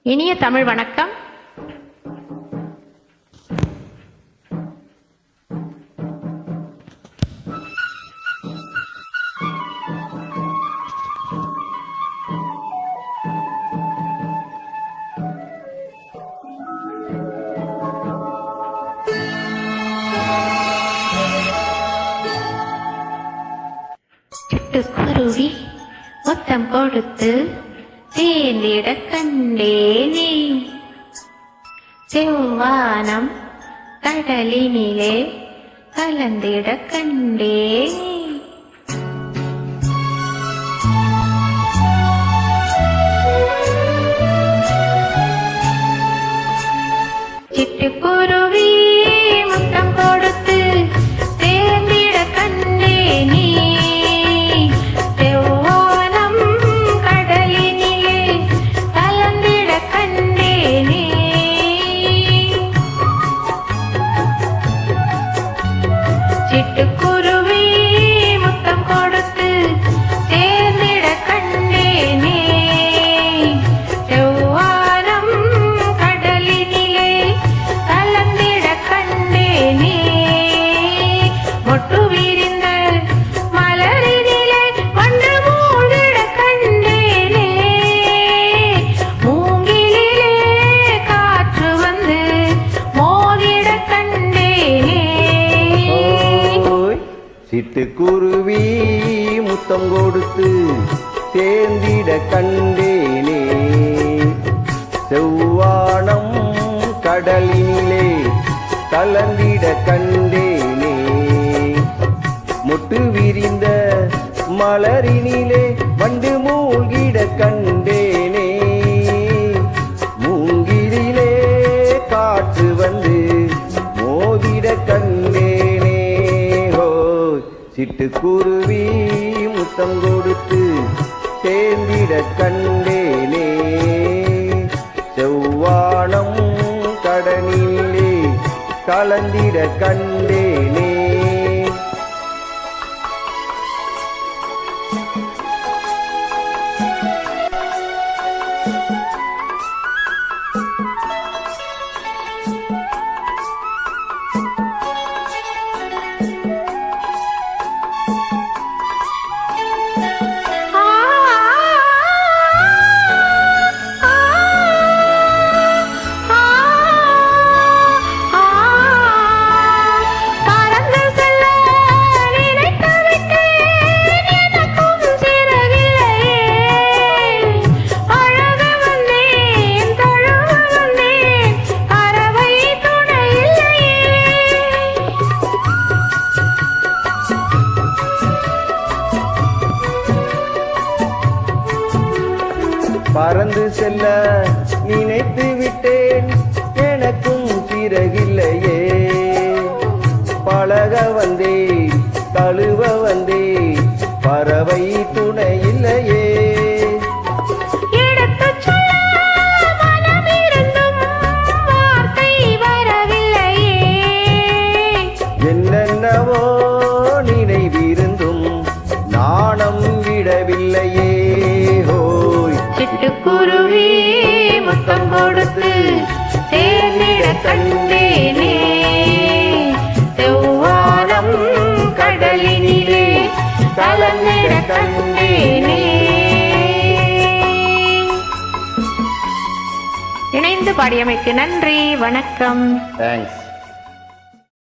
இனிய தமிழ் வணக்கம். சிட்டுக்குருவி முத்தம் கொடுத்து தேர்ந்திட கண்டேனே, செவ்வானம் கடலினிலே கலந்திட கண்டேனே. சிட்டுக்குருவி முத்தம் கொடுத்து தேர்ந்திட கண்டேனே, சிட்டுக்குருவி முத்தம் கொடுத்து தேர்ந்திட கண்டேனே, செவ்வானம் கடலினிலே கலந்திட கண்டேனே. மொட்டு விரிந்த மலரினிலே வண்டு மூடிட கண்டேனே, மூங்கிலே காற்று வந்து மோதிட கண்டேனே. சிட்டுக்குருவி முத்தம் கொடுத்து தேர்ந்திட கண்டேனே, செவ்வானம் கடலினிலே கலந்திட கண்டேனே. மொட்டு விரிந்த மலரினிலே வண்டு மூழ்கிட கண்டேனே, மூங்கிலே காற்று வந்து மோதிட கண்டேனே. சிட்டுக்குருவி முத்தம் கொடுத்து தேர்ந்திட கண்டேனே, செவ்வானம் கடலிலே கலந்திட கண்டேனே. பறந்து செல்ல நினைத்து விட்டேன், எனக்கும் சிறகில்லையே. பழக வந்தேன் தழுவ வந்தேன், பறவை துணை இல்லையே. என்னென்னவோ நினைவிருந்தும் நாணம் விடவில்லையே. சிட்டுக்குருவி முத்தம் கொடுத்து தேர்ந்திட கண்டேனே, செவ்வானம் கடலினிலே கலந்திட கண்டேனே. இணைந்து பாடியமைக்கு நன்றி, வணக்கம். தேங்க்ஸ்.